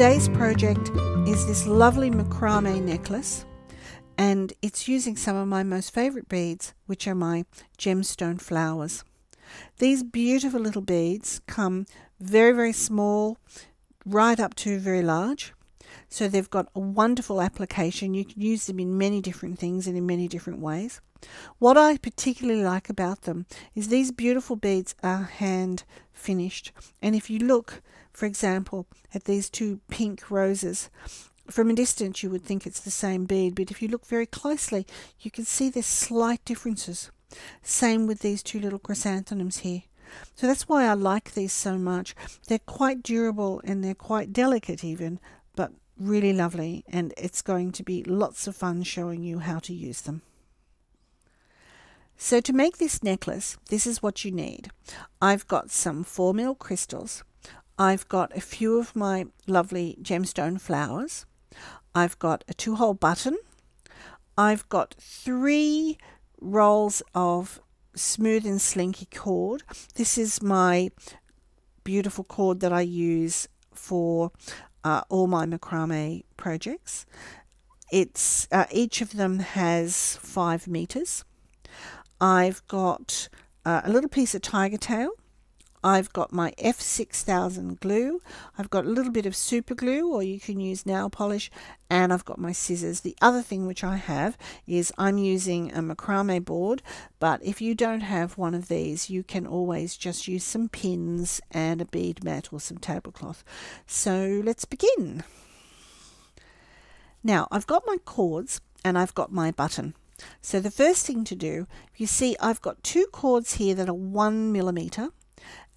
Today's project is this lovely macrame necklace, and it's using some of my most favourite beads, which are my gemstone flowers. These beautiful little beads come very, very small, right up to very large. So they've got a wonderful application. You can use them in many different things and in many different ways. What I particularly like about them is these beautiful beads are hand finished. And if you look, for example, at these two pink roses, from a distance you would think it's the same bead, but if you look very closely you can see there's slight differences. Same with these two little chrysanthemums here. So that's why I like these so much. They're quite durable and they're quite delicate even, but really lovely, and it's going to be lots of fun showing you how to use them. So to make this necklace, this is what you need. I've got some 4mm crystals. I've got a few of my lovely gemstone flowers. I've got a 2-hole button. I've got 3 rolls of smooth and slinky cord. This is my beautiful cord that I use for all my macrame projects. It's each of them has 5 meters. I've got a little piece of tiger tail. I've got my F6000 glue. I've got a little bit of super glue, or you can use nail polish, and I've got my scissors. The other thing which I have is I'm using a macrame board, but if you don't have one of these, you can always just use some pins and a bead mat or some tablecloth. So let's begin. Now I've got my cords and I've got my button. So the first thing to do, you see I've got 2 cords here that are 1 millimeter.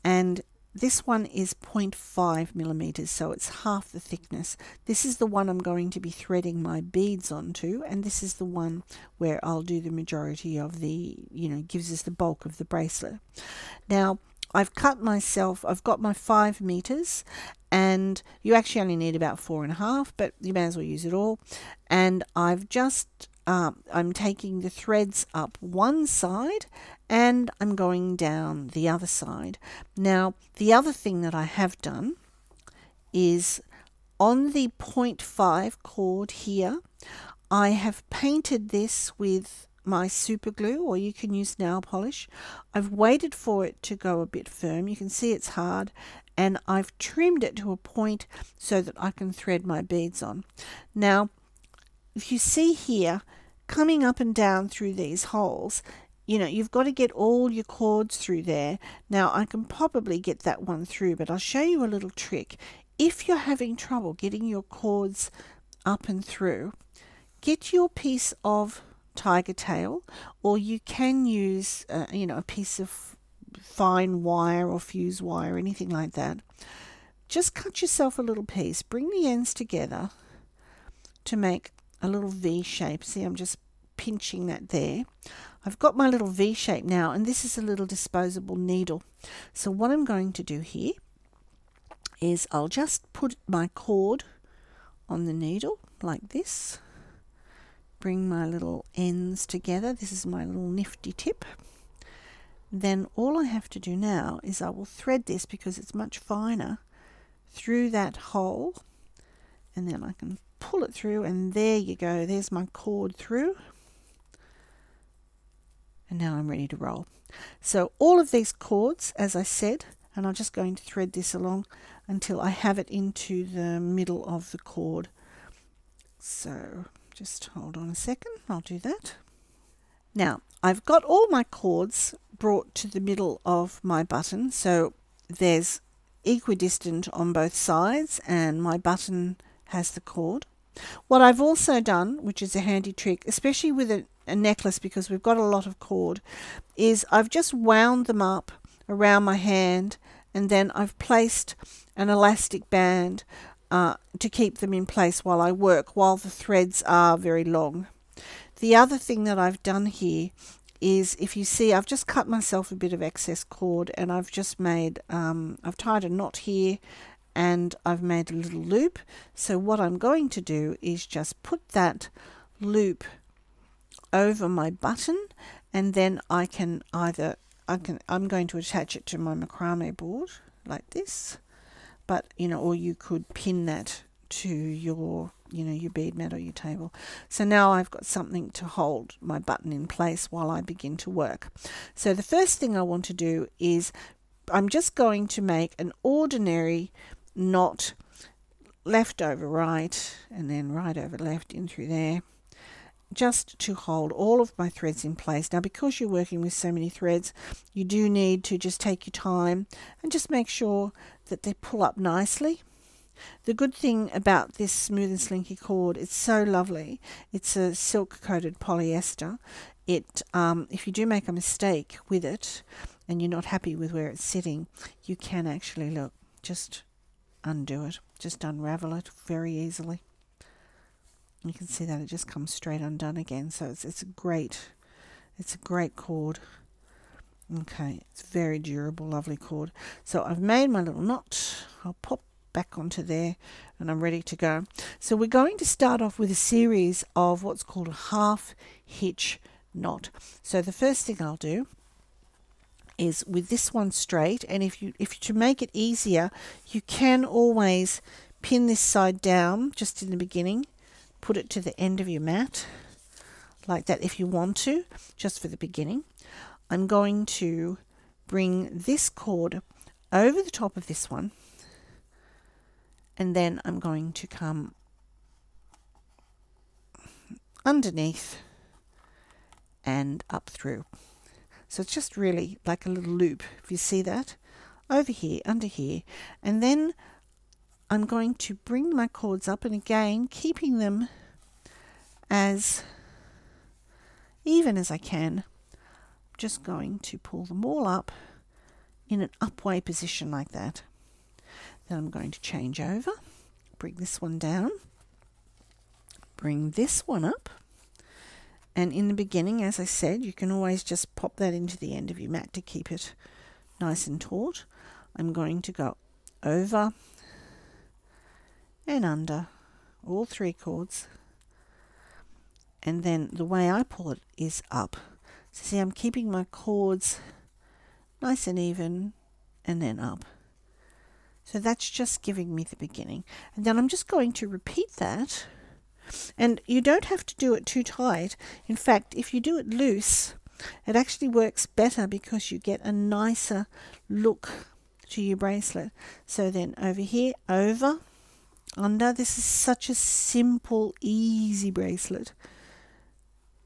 And this one is 0.5 millimeters, so it's half the thickness. This is the one I'm going to be threading my beads onto, and this is the one where I'll do the majority of the, gives us the bulk of the bracelet. Now, I've cut myself, I've got my 5 meters, and you actually only need about 4.5, but you may as well use it all. And I've just I'm taking the threads up one side and I'm going down the other side. Now, the other thing that I have done is on the 0.5 cord here, I have painted this with my super glue, or you can use nail polish. I've waited for it to go a bit firm. You can see it's hard, and I've trimmed it to a point so that I can thread my beads on. Now, if you see here, coming up and down through these holes, you've got to get all your cords through there. Now, I can probably get that one through, but I'll show you a little trick. If you're having trouble getting your cords up and through, get your piece of tiger tail, or you can use, a piece of fine wire or fuse wire, anything like that. Just cut yourself a little piece, bring the ends together to make a little V shape. See, I'm just pinching that there. I've got my little V shape now, and this is a little disposable needle. So what I'm going to do here is I'll just put my cord on the needle like this. Bring my little ends together. This is my little nifty tip. Then all I have to do now is I will thread this, because it's much finer, through that hole, and then I can pull it through, and there you go. There's my cord through. And now I'm ready to roll. So all of these cords, as I said, and I'm just going to thread this along until I have it into the middle of the cord. So just hold on a second, I'll do that. Now, I've got all my cords brought to the middle of my button, so there's equidistant on both sides, and my button has the cord. What I've also done, which is a handy trick, especially with a necklace, because we've got a lot of cord, is I've just wound them up around my hand, and then I've placed an elastic band to keep them in place while I work, while the threads are very long. The other thing that I've done here is, if you see, I've just cut myself a bit of excess cord, and I've just made, I've tied a knot here, and I've made a little loop. So what I'm going to do is just put that loop over my button, and then I can either, I'm going to attach it to my macrame board like this, but or you could pin that to your, your bead mat or your table. So now I've got something to hold my button in place while I begin to work. So the first thing I want to do is I'm just going to make an ordinary knot, left over right, and then right over left in through there, just to hold all of my threads in place. Now, because you're working with so many threads, you do need to just take your time and just make sure that they pull up nicely. The good thing about this smooth and slinky cord, it's so lovely. It's a silk coated polyester. If you do make a mistake with it and you're not happy with where it's sitting, you can actually just undo it, just unravel it very easily. You can see that it just comes straight undone again. So it's a great cord. Okay, it's very durable, lovely cord. So I've made my little knot. I'll pop back onto there and I'm ready to go. So we're going to start off with a series of what's called a half hitch knot. So the first thing I'll do is with this one straight, and if to make it easier, you can always pin this side down just in the beginning, put it to the end of your mat like that if you want to, just for the beginning. I'm going to bring this cord over the top of this one, and then I'm going to come underneath and up through. So it's just really like a little loop, if you see that, over here, under here, and then I'm going to bring my cords up, and again keeping them as even as I can, just going to pull them all up in an upway position like that. Then I'm going to change over, bring this one down, bring this one up, and in the beginning, as I said, you can always just pop that into the end of your mat to keep it nice and taut. I'm going to go over and under all three cords, and then the way I pull it is up. So see, I'm keeping my cords nice and even, and then up. So that's just giving me the beginning. And then I'm just going to repeat that. And you don't have to do it too tight. In fact, if you do it loose, it actually works better because you get a nicer look to your bracelet. So then over here, over, under. This is such a simple, easy bracelet.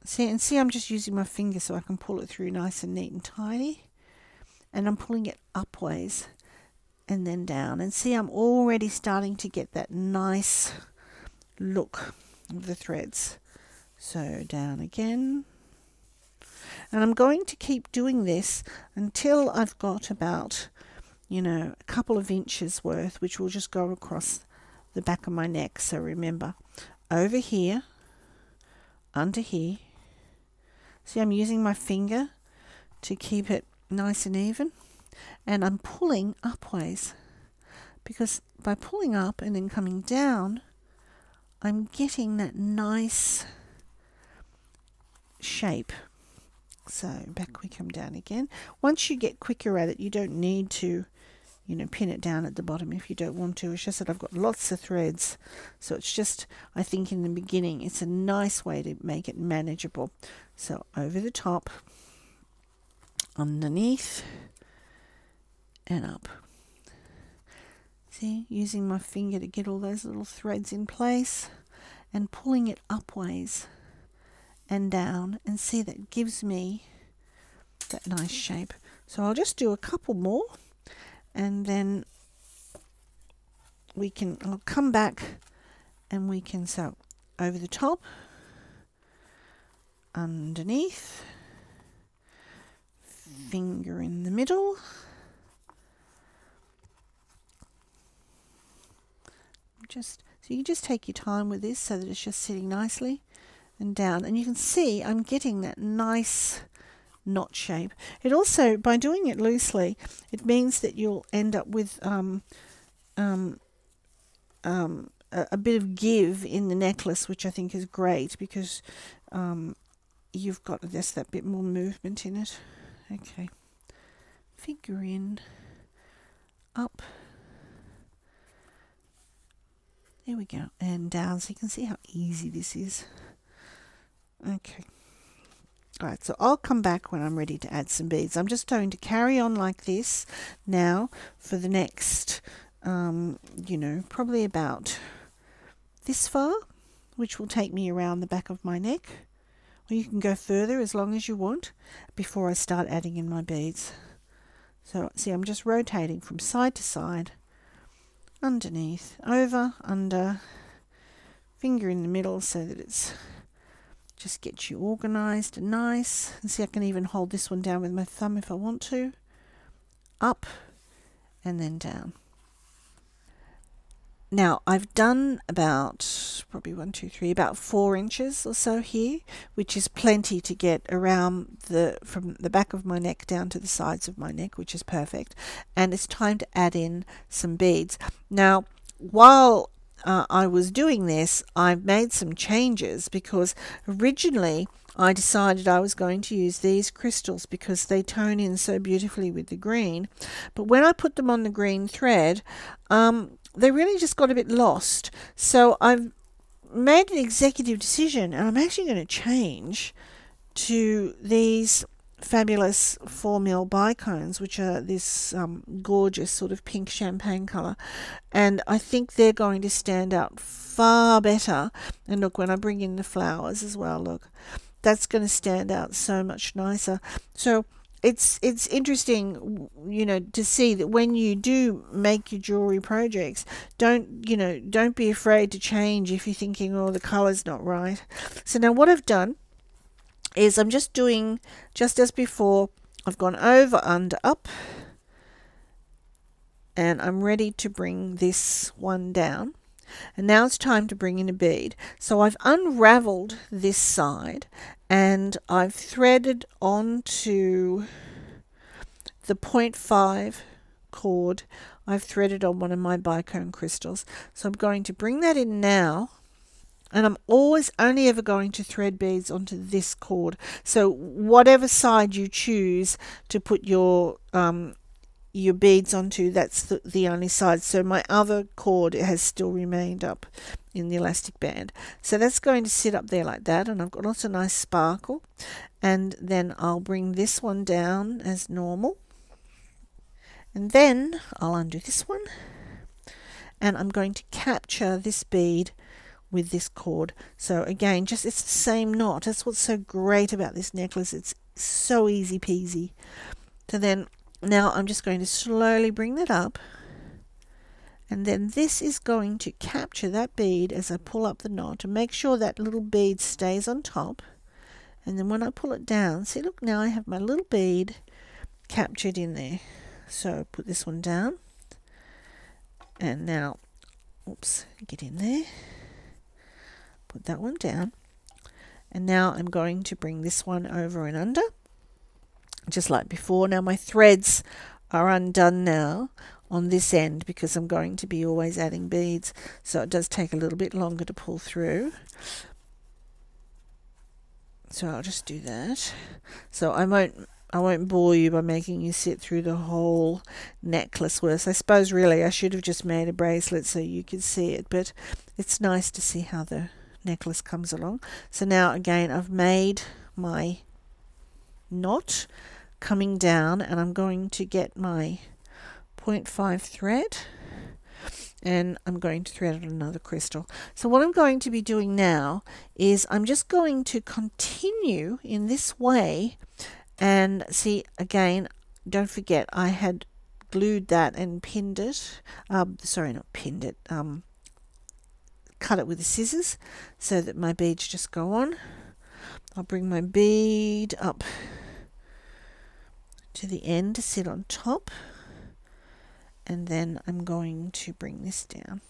See, I'm just using my finger so I can pull it through nice and neat and tidy. And I'm pulling it upways and then down. And see, I'm already starting to get that nice look of the threads. So down again. And I'm going to keep doing this until I've got about, a couple of inches worth, which will just go across the back of my neck. So remember, over here, under here. See, I'm using my finger to keep it nice and even, and I'm pulling upways, because by pulling up and then coming down, I'm getting that nice shape. So back we come down again. Once you get quicker at it, you don't need to pin it down at the bottom if you don't want to. It's just that I've got lots of threads, so it's just, I think in the beginning it's a nice way to make it manageable. So over the top, underneath, and up. See, using my finger to get all those little threads in place and pulling it upways and down, and see, that gives me that nice shape. So I'll just do a couple more, and then I'll come back and we can sew over the top, underneath, finger in the middle, so you just take your time with this so that it's just sitting nicely, and down, and you can see I'm getting that nice knot shape. It also, by doing it loosely, it means that you'll end up with a bit of give in the necklace, which I think is great, because you've got just that bit more movement in it. Okay, figure in, up, There we go, and down, so you can see how easy this is. Okay. Alright, so I'll come back when I'm ready to add some beads. I'm just going to carry on like this now for the next, you know, probably about this far, which will take me around the back of my neck. Or you can go further as long as you want before I start adding in my beads. So see, I'm just rotating from side to side, underneath, over, under, finger in the middle so that it's just gets you organized and nice. And see, I can even hold this one down with my thumb if I want to. Up and then down. Now I've done about probably about 4 inches or so here, which is plenty to get around from the back of my neck down to the sides of my neck, which is perfect. And it's time to add in some beads. Now, while I was doing this, I've made some changes because originally I decided I was going to use these crystals because they tone in so beautifully with the green. But when I put them on the green thread, they really just got a bit lost. So I've made an executive decision, and I'm actually going to change to these fabulous 4mm bicones, which are this gorgeous sort of pink champagne color, and I think they're going to stand out far better. And look, when I bring in the flowers as well, look, that's going to stand out so much nicer. So it's interesting, you know, to see that when you do make your jewelry projects, don't be afraid to change if you're thinking, oh, the color's not right. So now what I've done is I'm just doing just as before. I've gone over, under, up, and I'm ready to bring this one down. And now it's time to bring in a bead. So I've unraveled this side and I've threaded onto the 0.5 cord. I've threaded on one of my bicone crystals. So I'm going to bring that in now. And I'm always only ever going to thread beads onto this cord. So whatever side you choose to put your beads onto, that's the only side. So my other cord has still remained up in the elastic band. So that's going to sit up there like that, and I've got lots of nice sparkle. And then I'll bring this one down as normal. And then I'll undo this one. And I'm going to capture this bead with this cord. So again, just it's the same knot. That's what's so great about this necklace. It's so easy peasy. So then now I'm just going to slowly bring that up, and then this is going to capture that bead as I pull up the knot and make sure that little bead stays on top. And then when I pull it down, see, look, now I have my little bead captured in there. So put this one down, and now, oops, get in there. Put that one down, and now I'm going to bring this one over and under, just like before. Now my threads are undone now on this end because I'm going to be always adding beads, so it does take a little bit longer to pull through. So I'll just do that. So I won't bore you by making you sit through the whole necklace worth. I suppose really I should have just made a bracelet so you could see it, but it's nice to see how the necklace comes along. So now again I've made my knot coming down, and I'm going to get my 0.5 thread and I'm going to thread on another crystal. So what I'm going to be doing now is I'm just going to continue in this way, and see, again, don't forget I had glued that and pinned it, sorry, not pinned it, cut it with the scissors so that my beads just go on. I'll bring my bead up to the end to sit on top, and then I'm going to bring this down.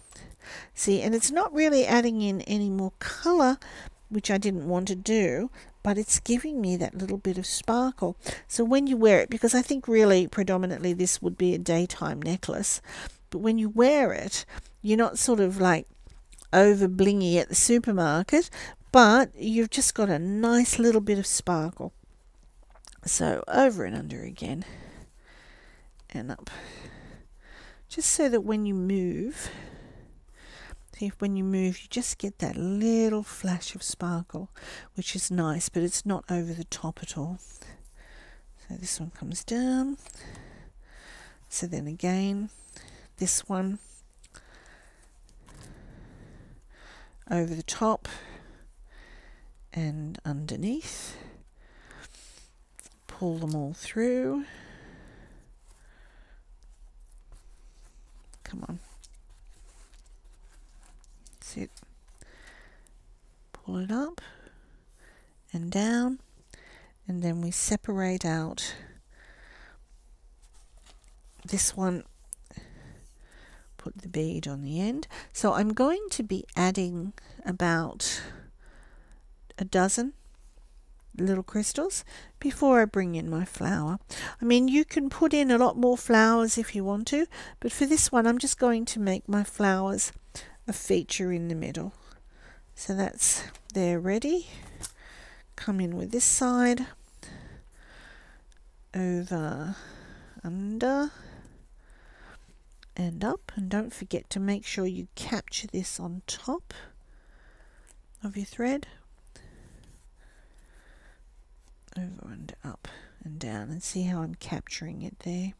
See, and it's not really adding in any more color, which I didn't want to do, but it's giving me that little bit of sparkle. So when you wear it, because I think really predominantly this would be a daytime necklace, but when you wear it, you're not sort of like over blingy at the supermarket, but you've just got a nice little bit of sparkle. So over and under again, and up, just so that when you move, See, if when you move, you just get that little flash of sparkle, which is nice, but it's not over the top at all. So this one comes down. So then again, this one over the top and underneath. Pull them all through. Come on. That's it. Pull it up and down, and then we separate out this one. Put the bead on the end. So I'm going to be adding about a dozen little crystals before I bring in my flower. I mean, you can put in a lot more flowers if you want to, but for this one I'm just going to make my flowers a feature in the middle. So that's there ready. Come in with this side, over, under and up, and don't forget to make sure you capture this on top of your thread. Over and up and down, and see how I'm capturing it there.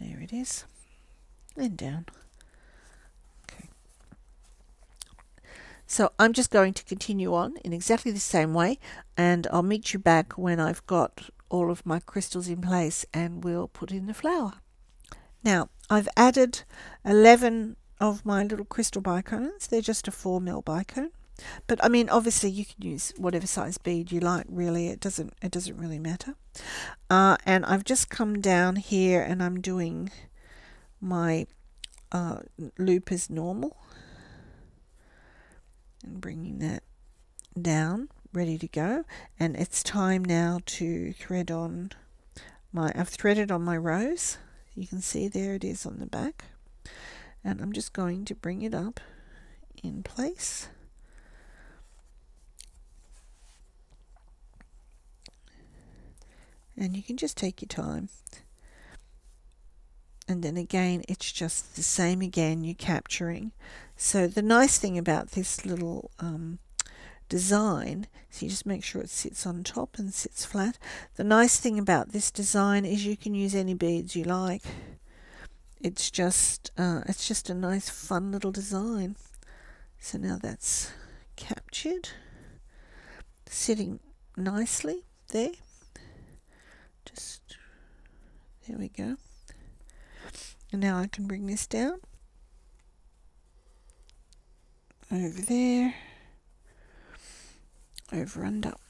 There it is, and down. Okay. So I'm just going to continue on in exactly the same way, and I'll meet you back when I've got all of my crystals in place and we'll put in the flower. Now I've added 11 of my little crystal bicones. They're just a 4mm bicone. But I mean, obviously you can use whatever size bead you like, really. It doesn't really matter. And I've just come down here and I'm doing my loop as normal and bringing that down, ready to go. And it's time now to thread on I've threaded on my rose. You can see there it is on the back, and I'm just going to bring it up in place. And you can just take your time. And then again, it's just the same again, you're capturing. So the nice thing about this little design, so you just make sure it sits on top and sits flat. The nice thing about this design is you can use any beads you like. It's just a nice fun little design. So now that's captured, sitting nicely there. Just there we go. And now I can bring this down over there, over and up.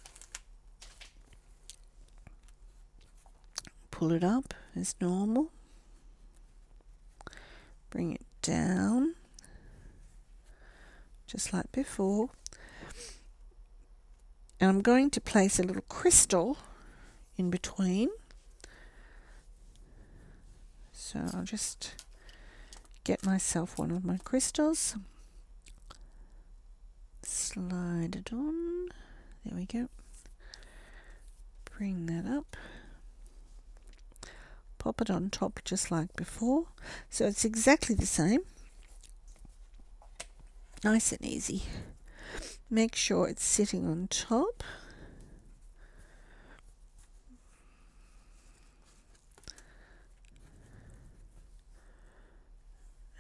Pull it up as normal. Bring it down just like before. And I'm going to place a little crystal in between. So I'll just get myself one of my crystals, slide it on, there we go, bring that up, pop it on top just like before. So it's exactly the same, nice and easy. Make sure it's sitting on top.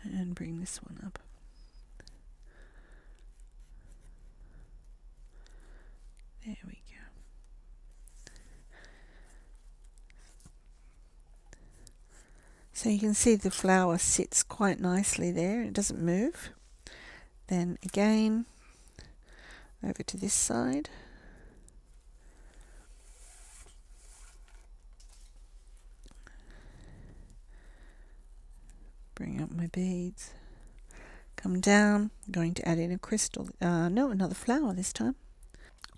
And bring this one up. There we go. So you can see the flower sits quite nicely there. It doesn't move. Then again, over to this side. Bring up my beads, come down. I'm going to add in a crystal, another flower this time.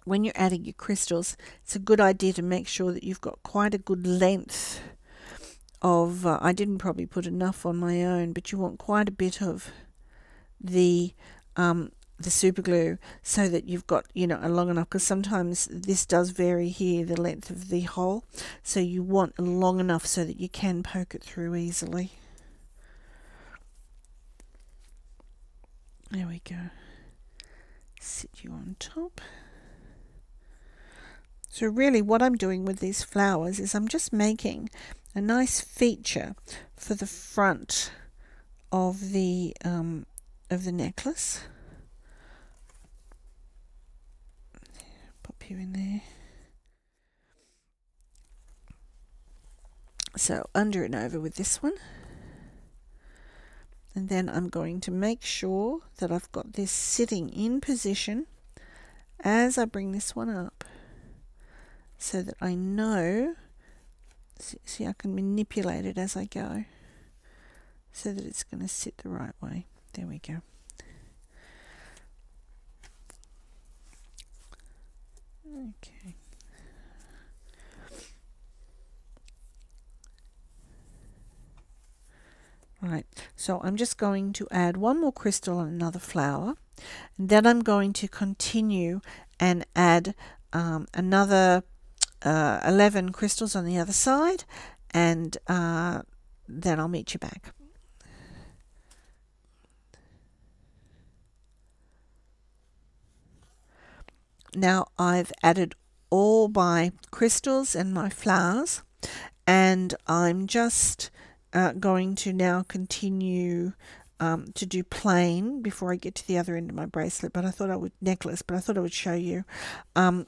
When you're adding your crystals, it's a good idea to make sure that you've got quite a good length of, I didn't probably put enough on my own, but you want quite a bit of the super glue so that you've got, a long enough, because sometimes this does vary here, the length of the hole, so you want long enough so that you can poke it through easily. There we go. Sit you on top. So really what I'm doing with these flowers is I'm just making a nice feature for the front of the necklace. Pop you in there. So under and over with this one. And then I'm going to make sure that I've got this sitting in position as I bring this one up, so that I know, see I can manipulate it as I go, so that it's going to sit the right way. There we go. Okay. Right, so I'm just going to add one more crystal and another flower, and then I'm going to continue and add another 11 crystals on the other side, and then I'll meet you back. Now I've added all my crystals and my flowers, and I'm just going to now continue to do plain before I get to the other end of my bracelet, but I thought I would but I thought I would show you. I'm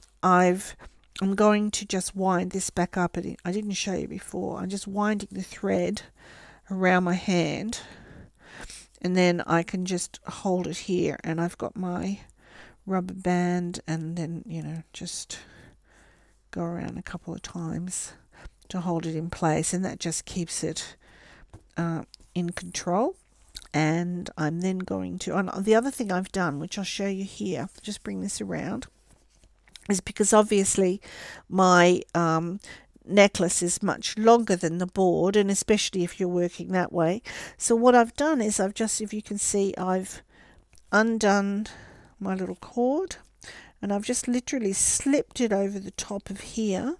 going to just wind this back up. I didn't show you before. I'm just winding the thread around my hand, and then I can just hold it here, and I've got my rubber band, and then, you know, just go around a couple of times to hold it in place, and that just keeps it in control. And I'm then going to, and the other thing I've done, which I'll show you here, just bring this around, is because obviously my necklace is much longer than the board, and especially if you're working that way. So what I've done is I've just, if you can see, I've undone my little cord, and I've just literally slipped it over the top of here,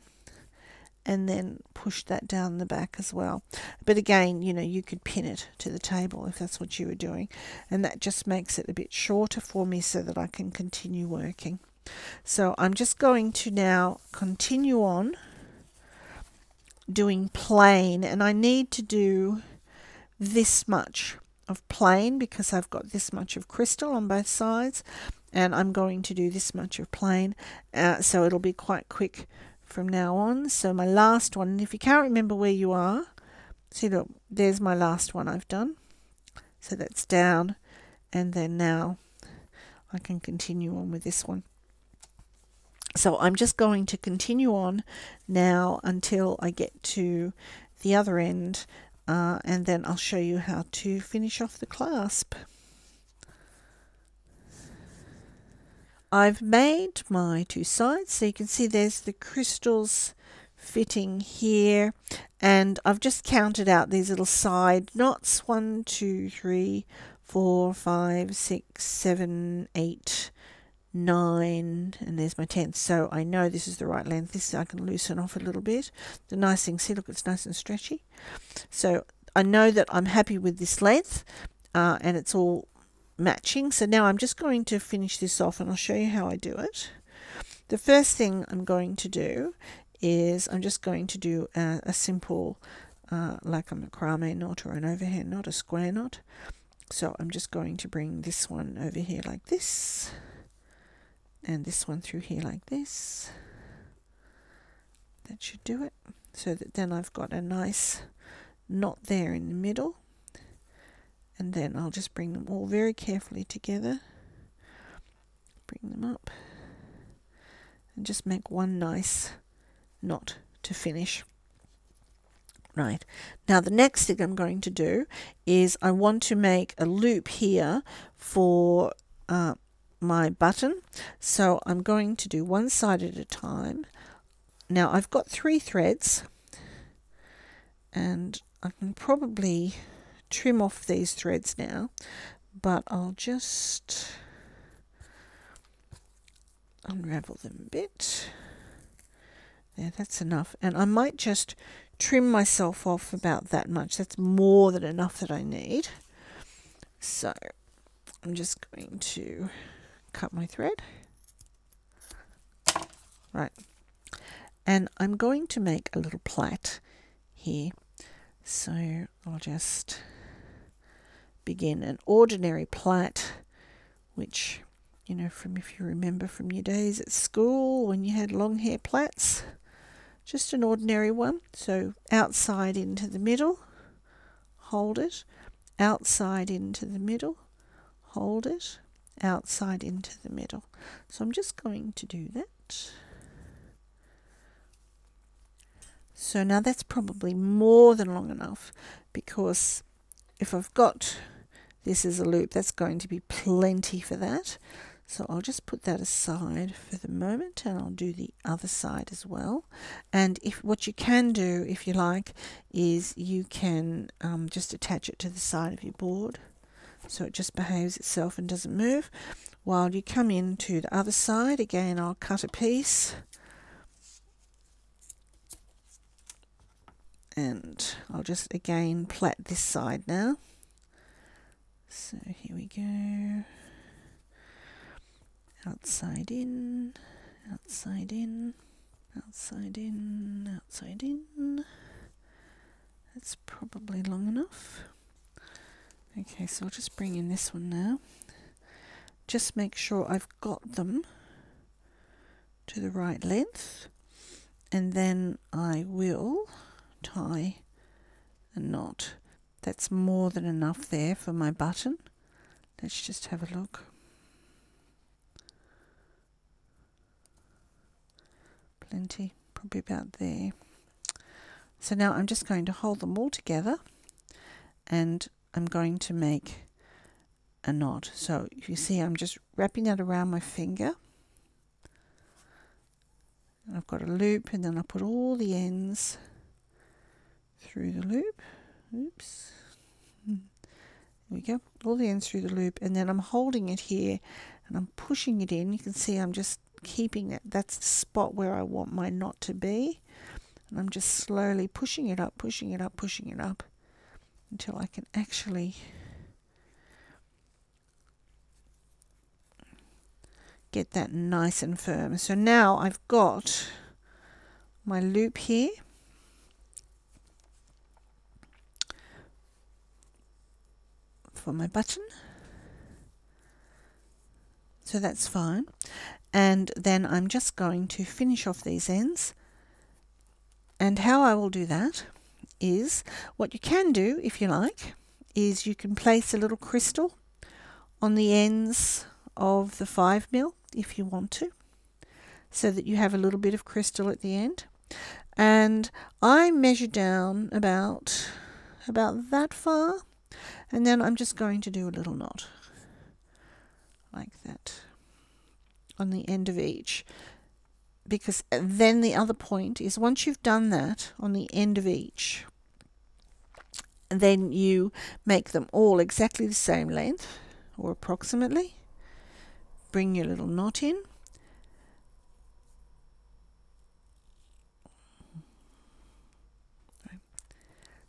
and then push that down the back as well. But again, you know, you could pin it to the table if that's what you were doing, and that just makes it a bit shorter for me so that I can continue working. So I'm just going to now continue on doing plain, and I need to do this much of plain because I've got this much of crystal on both sides, and I'm going to do this much of plain, so it'll be quite quick from now on. So my last one, and if you can't remember where you are, see, look, there's my last one I've done. So that's down, and then now I can continue on with this one. So I'm just going to continue on now until I get to the other end, and then I'll show you how to finish off the clasp. I've made my two sides, so you can see there's the crystals fitting here, and I've just counted out these little side knots: 1, 2, 3, 4, 5, 6, 7, 8, 9, and there's my 10th. So I know this is the right length. This I can loosen off a little bit. The nice thing, see, look, it's nice and stretchy. So I know that I'm happy with this length, and it's all matching. So now I'm just going to finish this off, and I'll show you how I do it. The first thing I'm going to do is I'm just going to do a simple like a macrame knot or an overhand knot, a square knot. So I'm just going to bring this one over here like this, and this one through here like this. That should do it, so that then I've got a nice knot there in the middle. And then I'll just bring them all very carefully together, bring them up, and just make one nice knot to finish. Right, now the next thing I'm going to do is I want to make a loop here for my button. So I'm going to do one side at a time. Now I've got 3 threads, and I can probably trim off these threads now, but I'll just unravel them a bit. There, that's enough, and I might just trim myself off about that much. That's more than enough that I need. So I'm just going to cut my thread. Right. And I'm going to make a little plait here. So I'll just begin an ordinary plait, which, you know, from, if you remember from your days at school when you had long hair plaits, just an ordinary one. So outside into the middle, hold it, outside into the middle, hold it, outside into the middle. So I'm just going to do that. So now that's probably more than long enough, because if I've got this as a loop, that's going to be plenty for that. So I'll just put that aside for the moment, and I'll do the other side as well. And if what you can do, if you like, is you can just attach it to the side of your board so it just behaves itself and doesn't move. While you come into the other side, again, I'll cut a piece. And I'll just again plait this side now. So here we go. Outside in, outside in, outside in, outside in. That's probably long enough. Okay, so I'll just bring in this one now. Just make sure I've got them to the right length, and then I will tie a knot. That's more than enough there for my button. Let's just have a look. Plenty, probably about there. So now I'm just going to hold them all together, and I'm going to make a knot. So if you see, I'm just wrapping that around my finger. And I've got a loop, and then I put all the ends through the loop. Oops. There we go. All the ends through the loop, and then I'm holding it here and I'm pushing it in. You can see I'm just keeping it. That's the spot where I want my knot to be. And I'm just slowly pushing it up, pushing it up, pushing it up until I can actually get that nice and firm. So now I've got my loop here. For my button. So that's fine. And then I'm just going to finish off these ends. And how I will do that is, what you can do, if you like, is you can place a little crystal on the ends of the 5mm if you want to, so that you have a little bit of crystal at the end. And I measure down about that far, and then I'm just going to do a little knot like that on the end of each, because then the other point is, once you've done that on the end of each, then you make them all exactly the same length, or approximately. Bring your little knot in.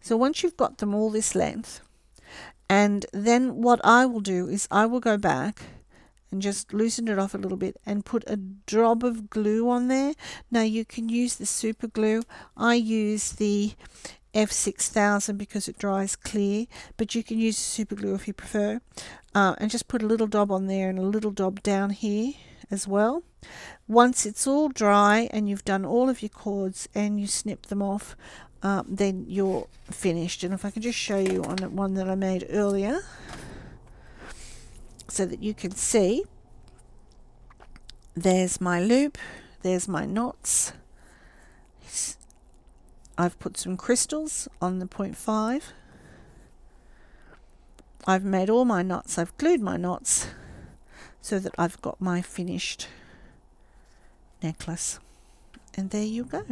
So once you've got them all this length, and then what I will do is I will go back and just loosen it off a little bit and put a drop of glue on there. Now you can use the super glue. I use the F6000 because it dries clear, but you can use super glue if you prefer. And just put a little dab on there and a little dab down here as well. Once it's all dry and you've done all of your cords and you snip them off, then you're finished. And if I can just show you on one that I made earlier, so that you can see, there's my loop, there's my knots. I've put some crystals on the 0.5. I've made all my knots, I've glued my knots so that I've got my finished necklace. And there you go.